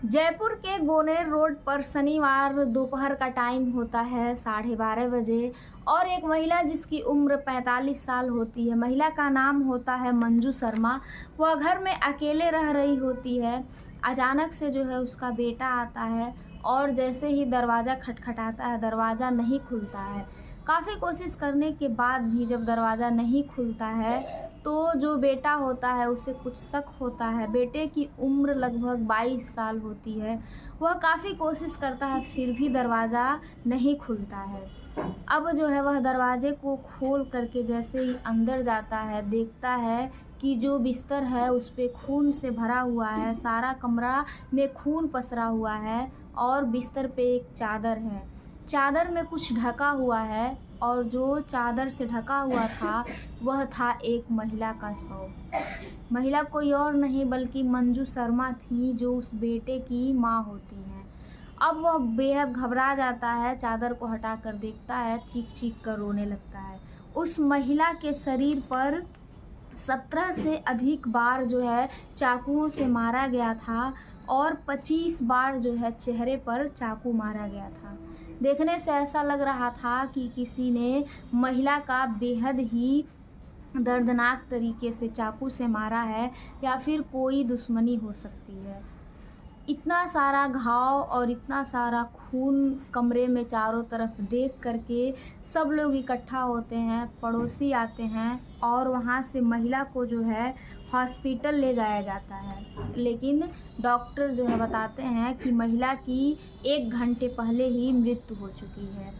जयपुर के गोनेर रोड पर शनिवार दोपहर का टाइम होता है 12:30 बजे और एक महिला जिसकी उम्र 45 साल होती है। महिला का नाम होता है मंजू शर्मा। वह घर में अकेले रह रही होती है। अचानक से जो है उसका बेटा आता है और जैसे ही दरवाज़ा खटखटाता है, दरवाज़ा नहीं खुलता है। काफ़ी कोशिश करने के बाद भी जब दरवाज़ा नहीं खुलता है तो जो बेटा होता है उसे कुछ शक होता है। बेटे की उम्र लगभग 22 साल होती है। वह काफ़ी कोशिश करता है फिर भी दरवाज़ा नहीं खुलता है। अब जो है वह दरवाजे को खोल करके जैसे ही अंदर जाता है, देखता है कि जो बिस्तर है उस पे खून से भरा हुआ है। सारा कमरा में खून पसरा हुआ है और बिस्तर पे एक चादर है। चादर में कुछ ढका हुआ है और जो चादर से ढका हुआ था वह था एक महिला का शव। महिला कोई और नहीं बल्कि मंजू शर्मा थी, जो उस बेटे की माँ होती हैं। अब वह बेहद घबरा जाता है, चादर को हटाकर देखता है, चीख चीख कर रोने लगता है। उस महिला के शरीर पर 17 से अधिक बार जो है चाकुओं से मारा गया था और 25 बार जो है चेहरे पर चाकू मारा गया था। देखने से ऐसा लग रहा था कि किसी ने महिला का बेहद ही दर्दनाक तरीके से चाकू से मारा है या फिर कोई दुश्मनी हो सकती है। इतना सारा घाव और इतना सारा खून कमरे में चारों तरफ देख करके सब लोग इकट्ठा होते हैं, पड़ोसी आते हैं और वहाँ से महिला को जो है हॉस्पिटल ले जाया जाता है। लेकिन डॉक्टर जो है बताते हैं कि महिला की 1 घंटे पहले ही मृत्यु हो चुकी है।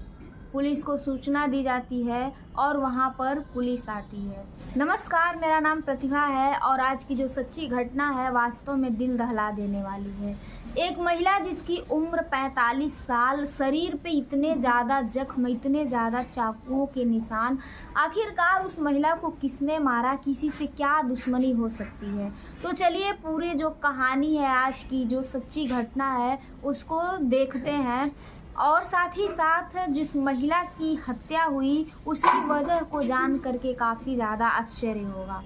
पुलिस को सूचना दी जाती है और वहाँ पर पुलिस आती है। नमस्कार, मेरा नाम प्रतिभा है और आज की जो सच्ची घटना है वास्तव में दिल दहला देने वाली है। एक महिला जिसकी उम्र 45 साल, शरीर पे इतने ज़्यादा जख्म, इतने ज़्यादा चाकुओं के निशान। आखिरकार उस महिला को किसने मारा, किसी से क्या दुश्मनी हो सकती है? तो चलिए पूरी जो कहानी है, आज की जो सच्ची घटना है उसको देखते हैं और साथ ही साथ जिस महिला की हत्या हुई उसकी वजह को जान करके काफ़ी ज़्यादा आश्चर्य होगा।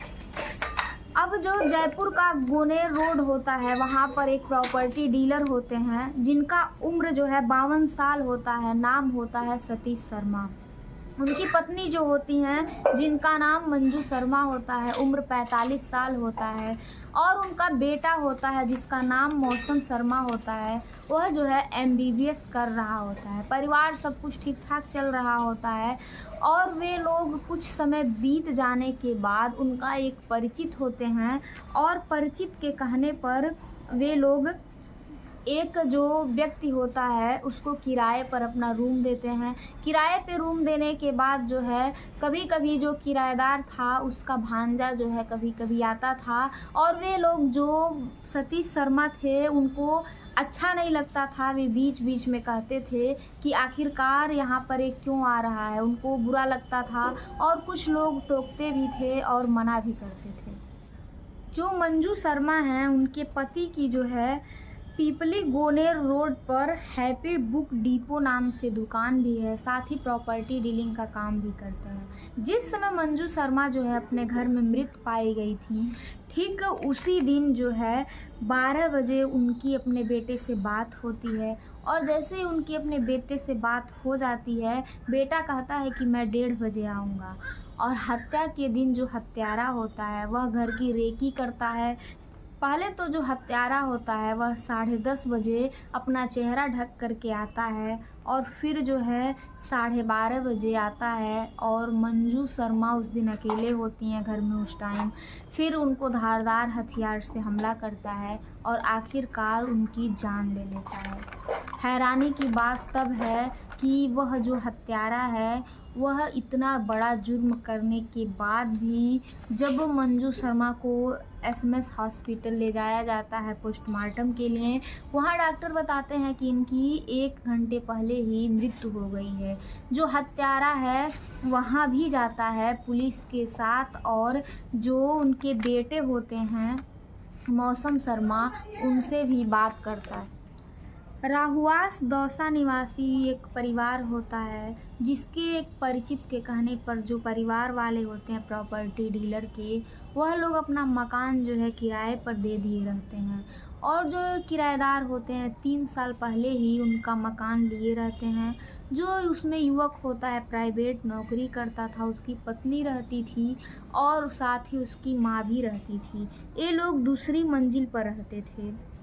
अब जो जयपुर का गोनेर रोड होता है वहाँ पर एक प्रॉपर्टी डीलर होते हैं जिनका उम्र जो है 52 साल होता है। नाम होता है सतीश शर्मा। उनकी पत्नी जो होती हैं जिनका नाम मंजू शर्मा होता है, उम्र 45 साल होता है और उनका बेटा होता है जिसका नाम मौसम शर्मा होता है। वह जो है MBBS कर रहा होता है। परिवार सब कुछ ठीक ठाक चल रहा होता है और वे लोग कुछ समय बीत जाने के बाद उनका एक परिचित होते हैं और परिचित के कहने पर वे लोग एक जो व्यक्ति होता है उसको किराए पर अपना रूम देते हैं। किराए पे रूम देने के बाद जो है कभी कभी जो किराएदार था उसका भांजा जो है कभी कभी आता था और वे लोग जो सतीश शर्मा थे उनको अच्छा नहीं लगता था। वे बीच बीच में कहते थे कि आखिरकार यहाँ पर एक क्यों आ रहा है, उनको बुरा लगता था और कुछ लोग टोकते भी थे और मना भी करते थे। जो मंजू शर्मा हैं उनके पति की जो है पीपली गोनेर रोड पर हैप्पी बुक डिपो नाम से दुकान भी है, साथ ही प्रॉपर्टी डीलिंग का काम भी करते हैं। जिस समय मंजू शर्मा जो है अपने घर में मृत पाई गई थी, ठीक उसी दिन जो है 12 बजे उनकी अपने बेटे से बात होती है और जैसे ही उनकी अपने बेटे से बात हो जाती है, बेटा कहता है कि मैं 1:30 बजे आऊँगा। और हत्या के दिन जो हत्यारा होता है वह घर की रेकी करता है। पहले तो जो हत्यारा होता है वह 10:30 बजे अपना चेहरा ढक करके आता है और फिर जो है 12:30 बजे आता है और मंजू शर्मा उस दिन अकेले होती हैं घर में उस टाइम। फिर उनको धारदार हथियार से हमला करता है और आखिरकार उनकी जान ले लेता है। हैरानी की बात तब है कि वह जो हत्यारा है वह इतना बड़ा जुर्म करने के बाद भी जब मंजू शर्मा को SMS हॉस्पिटल ले जाया जाता है पोस्टमार्टम के लिए, वहाँ डॉक्टर बताते हैं कि इनकी 1 घंटे पहले ही मृत्यु हो गई है। जो हत्यारा है वहाँ भी जाता है पुलिस के साथ और जो उनके बेटे होते हैं मौसम शर्मा उनसे भी बात करता है। राहुआस दौसा निवासी एक परिवार होता है जिसके एक परिचित के कहने पर जो परिवार वाले होते हैं प्रॉपर्टी डीलर के, वह लोग अपना मकान जो है किराए पर दे दिए रहते हैं और जो किराएदार होते हैं 3 साल पहले ही उनका मकान लिए रहते हैं। जो उसमें युवक होता है प्राइवेट नौकरी करता था, उसकी पत्नी रहती थी और साथ ही उसकी माँ भी रहती थी। ये लोग दूसरी मंजिल पर रहते थे।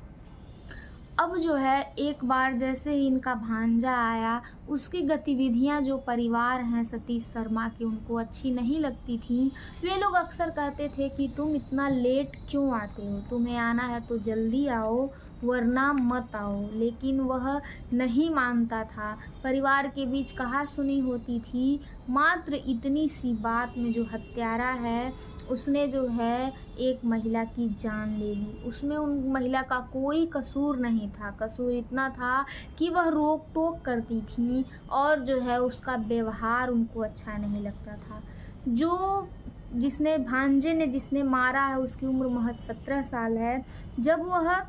अब जो है एक बार जैसे ही इनका भांजा आया, उसकी गतिविधियां जो परिवार हैं सतीश शर्मा के उनको अच्छी नहीं लगती थी। वे लोग अक्सर कहते थे कि तुम इतना लेट क्यों आते हो, तुम्हें आना है तो जल्दी आओ वरना मत आओ। लेकिन वह नहीं मानता था। परिवार के बीच कहा-सुनी होती थी। मात्र इतनी सी बात में जो हत्यारा है उसने जो है एक महिला की जान ले ली। उसमें उन महिला का कोई कसूर नहीं था। कसूर इतना था कि वह रोक-टोक करती थी और जो है उसका व्यवहार उनको अच्छा नहीं लगता था। भांजे ने जिसने मारा है उसकी उम्र महज़ 17 साल है। जब वह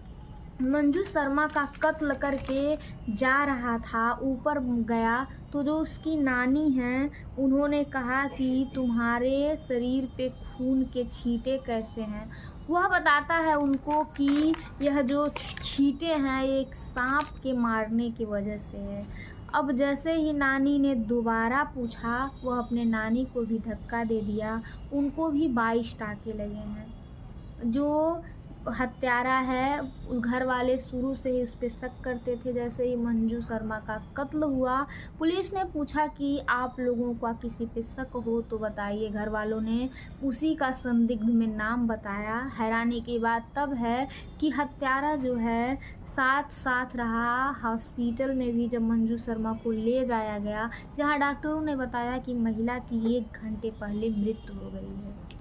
मंजू शर्मा का कत्ल करके जा रहा था, ऊपर गया तो जो उसकी नानी हैं उन्होंने कहा कि तुम्हारे शरीर पे खून के छींटे कैसे हैं। वह बताता है उनको कि यह जो छींटे हैं एक सांप के मारने की वजह से है। अब जैसे ही नानी ने दोबारा पूछा, वह अपने नानी को भी धक्का दे दिया। उनको भी 22 टाँके लगे हैं। जो हत्यारा है घर वाले शुरू से ही उस पे शक करते थे। जैसे ही मंजू शर्मा का कत्ल हुआ, पुलिस ने पूछा कि आप लोगों का किसी पे शक हो तो बताइए। घर वालों ने उसी का संदिग्ध में नाम बताया। हैरानी की बात तब है कि हत्यारा जो है साथ रहा हॉस्पिटल में भी जब मंजू शर्मा को ले जाया गया, जहां डॉक्टरों ने बताया कि महिला की 1 घंटे पहले मृत्यु हो गई है।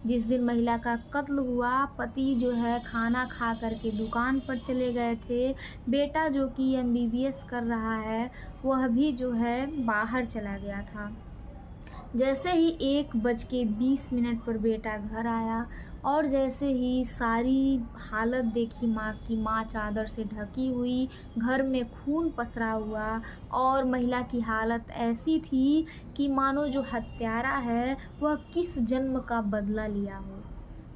जिस दिन महिला का कत्ल हुआ, पति जो है खाना खा करके दुकान पर चले गए थे। बेटा जो कि MBBS कर रहा है, वह भी जो है बाहर चला गया था। जैसे ही 1:20 पर बेटा घर आया और जैसे ही सारी हालत देखी माँ की, माँ चादर से ढकी हुई, घर में खून पसरा हुआ और महिला की हालत ऐसी थी कि मानो जो हत्यारा है वह किस जन्म का बदला लिया हो।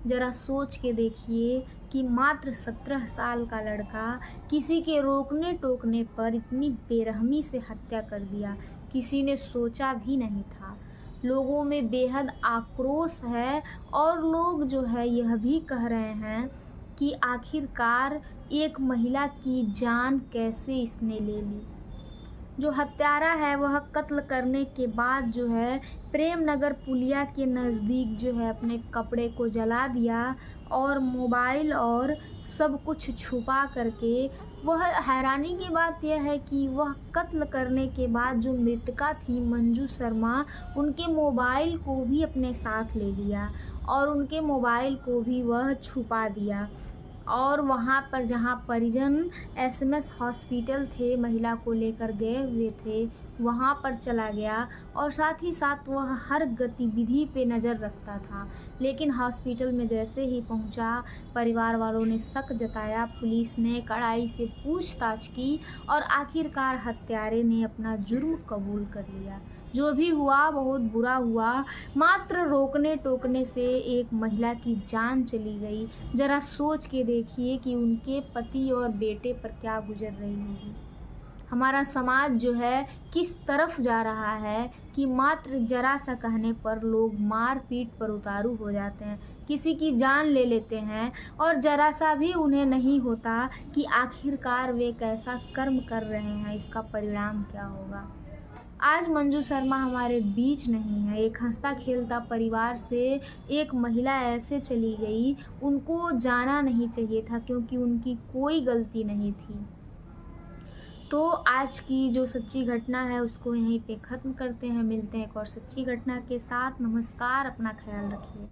ज़रा सोच के देखिए कि मात्र 17 साल का लड़का किसी के रोकने टोकने पर इतनी बेरहमी से हत्या कर दिया। किसी ने सोचा भी नहीं था। लोगों में बेहद आक्रोश है और लोग जो है यह भी कह रहे हैं कि आखिरकार एक महिला की जान कैसे इसने ले ली। जो हत्यारा है वह कत्ल करने के बाद जो है प्रेम नगर पुलिया के नज़दीक जो है अपने कपड़े को जला दिया और मोबाइल और सब कुछ छुपा करके, वह हैरानी की बात यह है कि वह कत्ल करने के बाद जो मृतका थी मंजू शर्मा, उनके मोबाइल को भी अपने साथ ले लिया और उनके मोबाइल को भी वह छुपा दिया। और वहाँ पर जहाँ परिजन SMS हॉस्पिटल थे महिला को लेकर गए हुए थे, वहाँ पर चला गया और साथ ही साथ वह हर गतिविधि पे नज़र रखता था। लेकिन हॉस्पिटल में जैसे ही पहुँचा, परिवार वालों ने शक जताया। पुलिस ने कड़ाई से पूछताछ की और आखिरकार हत्यारे ने अपना जुर्म कबूल कर लिया। जो भी हुआ बहुत बुरा हुआ। मात्र रोकने टोकने से एक महिला की जान चली गई। ज़रा सोच के देखिए कि उनके पति और बेटे पर क्या गुजर रही होगी। हमारा समाज जो है किस तरफ जा रहा है कि मात्र ज़रा सा कहने पर लोग मार पीट पर उतारू हो जाते हैं, किसी की जान ले लेते हैं और ज़रा सा भी उन्हें नहीं होता कि आखिरकार वे कैसा कर्म कर रहे हैं, इसका परिणाम क्या होगा। आज मंजू शर्मा हमारे बीच नहीं है। एक हंसता खेलता परिवार से एक महिला ऐसे चली गई, उनको जाना नहीं चाहिए था क्योंकि उनकी कोई गलती नहीं थी। तो आज की जो सच्ची घटना है उसको यहीं पे ख़त्म करते हैं। मिलते हैं एक और सच्ची घटना के साथ। नमस्कार, अपना ख्याल रखिए।